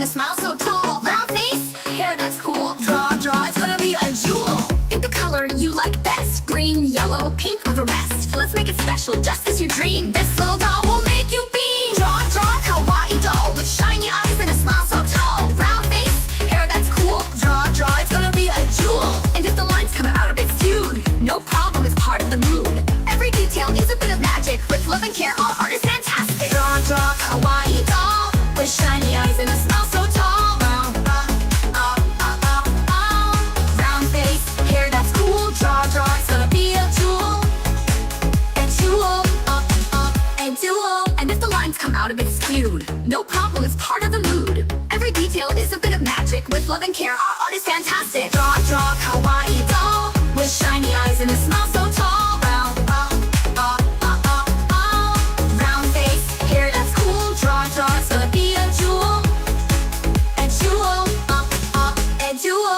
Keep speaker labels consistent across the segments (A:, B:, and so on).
A: a smile so tall. Round face, hair that's cool. Draw, it's gonna be a jewel. Pick the color you like best. Green, yellow, pink, or the rest. Let's make it special just as you dream. This little doll will make you beam. Draw, kawaii doll with shiny eyes and a smile so tall. Round face, hair that's cool. Draw, it's gonna be a jewel. And if the lines come out a bit skewed, no problem, it's part of the mood. Every detail is a bit of magic. With love and care, our art is fantastic. Draw, kawaii doll with shiny eyes and a smile so tall. Round face, hair that's cool. Draw, it's gonna be a jewel. A jewel. And if the lines come out a bit skewed, no problem, it's part of the mood. Every detail is a bit of magic. With love and care, our art is fantastic. Draw, kawaii doll with shiny eyes and a smile so tall. Round face, hair that's cool. Draw, it's gonna be a jewel. A jewel.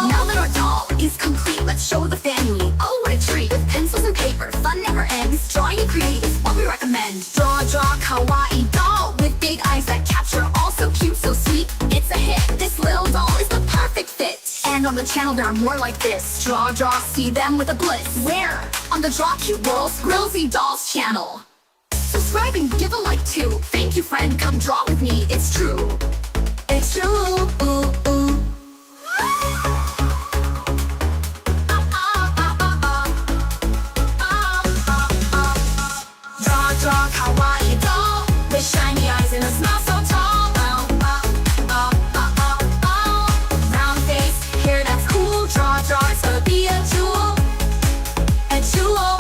A: Now that our doll is complete, let's show the family. Oh, what a treat! With pencils and paper, fun never ends. Drawing and creating is what we recommend. Draw, kawaii doll with big eyes that capture, all so cute, so sweet. It's a hit. This little doll is the perfect fit. And on the channel there are more like this. Draw, see them with a bliss. Where? On the Draw Cute World's KAWAII Dolls channel. Subscribe and give a like too. Thank you, friend. Come draw with me. It's true. It's true. Draw, kawaii doll with shiny eyes and a smile so tall. Round face, hair that's cool. Draw, it's gonna be a jewel. A jewel.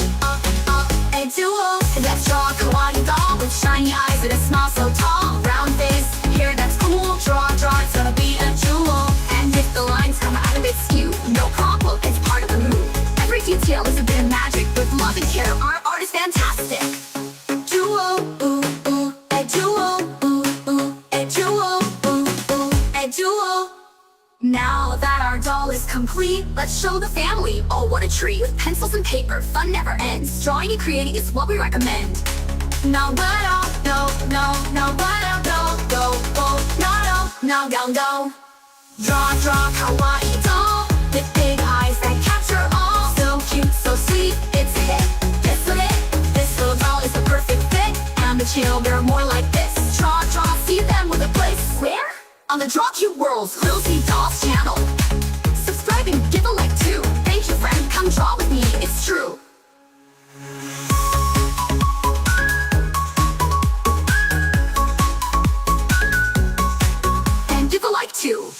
A: And let's draw a kawaii doll with shiny eyes and a smile so tall. Round face, hair that's cool. Draw, it's gonna be a jewel. And if the lines come out a bit skewed, no problem, it's part of the mood. Every detail is a bit of magic. With love and care, our art is fantastic. Now that our doll is complete, let's show the family. Oh, what a treat! With pencils and paper, fun never ends. Drawing and creating is what we recommend. Now go. Draw, kawaii doll with big eyes that capture all. So cute, so sweet, it's a hit. This little doll is the perfect fit. And the channel there are more like this. Draw, see them with a bliss. Where? On the Draw Cute World's KAWAII Dolls channel. Subscribe and give a like too. Thank you, friend. Come draw with me. It's true. And give a like too.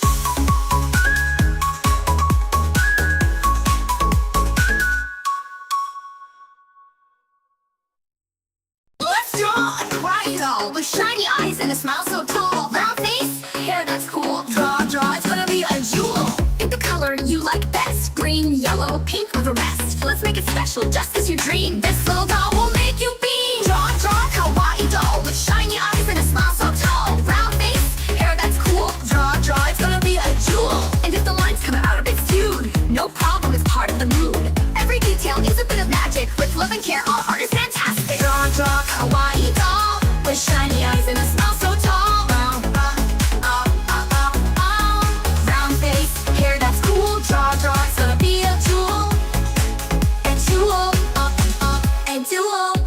A: Let's draw a kawaii doll with shiny eyes and a smile so tall. Round face, hair that's cool. Draw, it's gonna be a jewel. Pick the color you like best. Green, yellow, pink, or the rest. Let's make it special just as you dream. This little doll will make you beam. Draw, kawaii doll with shiny eyes and a smile so tall. Round face, hair that's cool. Draw, it's gonna be a jewel. And if the lines come out a bit skewed, no problem, it's part of the mood. Every detail is a bit of magic. With love and care, our art is fantastic. Draw, kawaii doll with shiny eyes and a smile so tall. Round face, hair that's cool. Draw, it's gonna be a jewel. A jewel.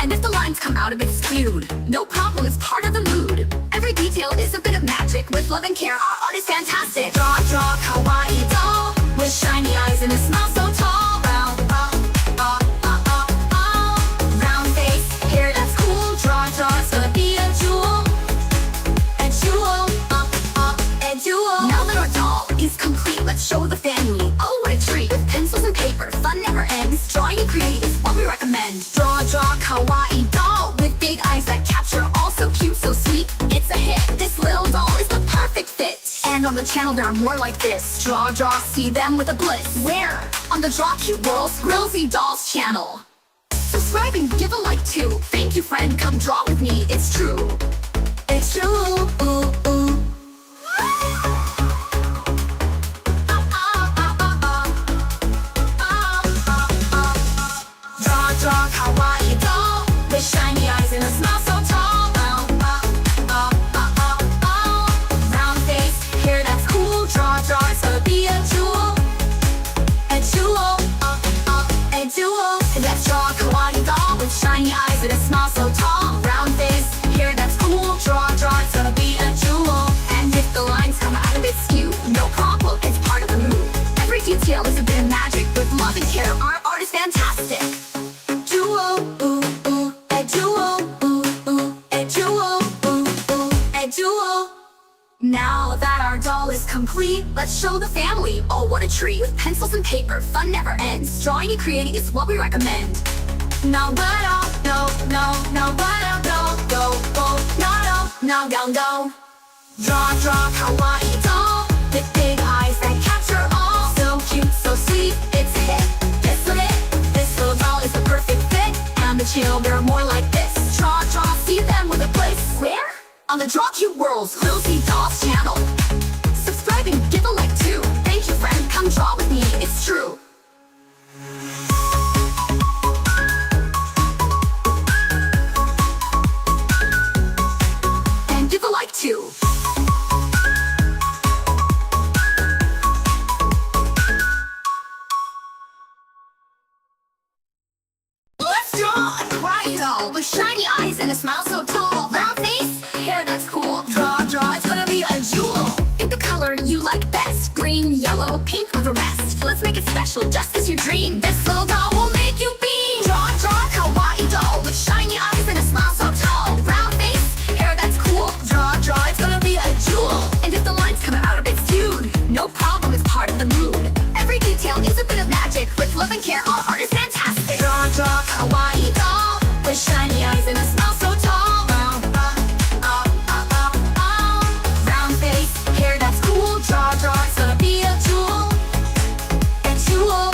A: And if the lines come out a bit skewed, no problem, it's part of the mood. Every detail is a bit of magic. With love and care, our art is fantastic. Draw, kawaii doll with shiny eyes and a smile so tall. Round face, hair that's cool. Draw, it's gonna be a jewel. A jewel. Now that our doll is complete, let's show the family. Oh, what a treat! With pencils and paper, fun never ends. Drawing and creating is what we recommend. Draw, kawaii doll with big eyes that capture, all so cute, so sweet. It's a hit. This little doll is the perfect fit. And on the channel there are more like this. Draw, see them with a bliss. Where? On the Draw Cute World's KAWAII Dolls channel. Subscribe and give a like too. Thank you, friend. Come draw with me. It's true. It's true. Draw, kawaii doll with shiny eyes and a smile so tall. Round face, hair that's detail is a bit of magic. With love and care, our art is fantastic. Duo, ooh, ooh, a duo, ooh, ooh, a duo, ooh, ooh, a duo. Now that our doll is complete, let's show the family. Oh, what a treat! With pencils and paper, fun never ends. Drawing and creating is what we recommend. No, but oh, no, but oh, go, no. Draw, kawaii doll with big eyes that capture all. So cute, so sweet, it's a hit. This little doll is the perfect fit. And the children are more like this. Draw, see them with a place. Where? On the Draw Cute World's KAWAII Dolls channel. Subscribe and give a like too. Thank you, friend, come draw with me, it's true. And give a like too. Let's draw a KAWAII doll with shiny eyes and a smile so tall. Round face, hair that's cool. Draw, it's gonna be a jewel. Pick the color you like best. Green, yellow, pink with the rest. Let's make it special just as you dream. This little doll will make you beam. Draw, KAWAII doll with shiny eyes and a smile so tall. Round face, hair that's cool. Draw, it's gonna be a jewel. And if the lines come out a bit skewed, no problem, it's part of the mood. Every detail is a bit of magic. With love and care, our art is fantastic. Draw, KAWAII doll with shiny eyes and a smile so tall. Round face, hair that's cool. Draw, it's gonna be a jewel. A jewel.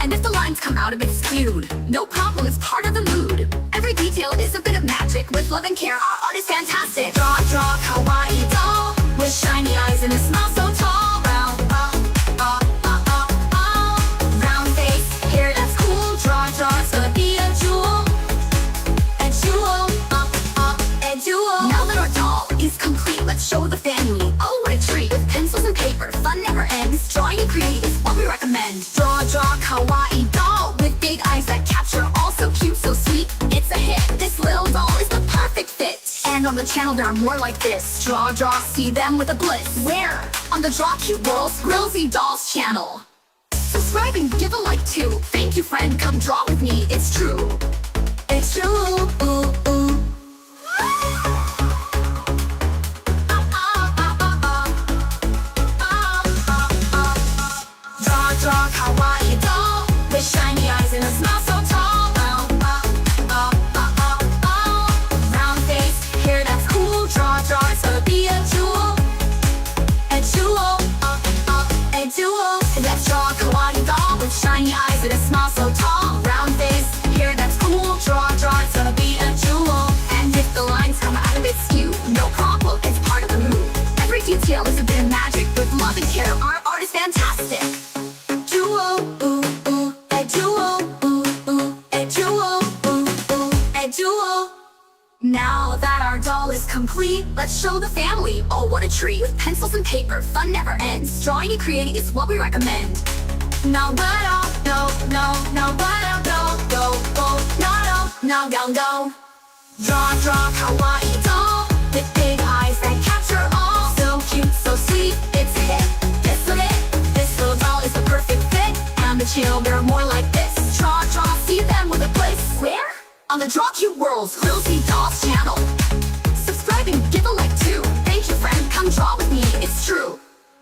A: And if the lines come out a bit skewed, no problem, it's part of the mood. Every detail is a bit of magic. With love and care, our art is fantastic. Draw, KAWAII doll with shiny eyes and a smile so tall. Round face, hair that's cool. Draw, it's gonna be a jewel. A jewel. Now that our doll is complete, let's show the family. Oh, what a treat! With pencils and paper, fun never ends. Drawing and creating is what we recommend. Draw, kawaii doll with big eyes that capture all. So cute, so sweet, it's a hit. This little doll is the perfect fit. And on the channel there are more like this. Draw, see them with a bliss. Where? On the Draw Cute World's KAWAII Dolls channel. Subscribe and give a like too. Thank you, friend, come draw with me, it's true. It's true, ooh, ooh. Draw, kawaii doll with shiny eyes and a smile so tall. Round face, hair that's cool. Draw, it's gonna be a jewel. A jewel. And let's draw a kawaii doll with shiny eyes and a smile so tall. Round face, hair that's cool. Draw, it's gonna be a jewel. And if the lines come out a bit skewed, no problem, it's part of the mood. Every detail is a bit of magic. With love and care, our art is fantastic. Now that our doll is complete, let's show the family. Oh, what a treat! With pencils and paper, fun never ends. Drawing and creating is what we recommend. No, but oh, no, but oh, go, no. Draw, kawaii doll with big eyes that capture all. So cute, so sweet, it's a hit. This little doll is the perfect fit. And the children are more like this. Draw, see them with a place. Where? On the Draw Cute World's KAWAII Dolls channel. Subscribe and give a like too. Thank you, friend, come draw with me, it's true.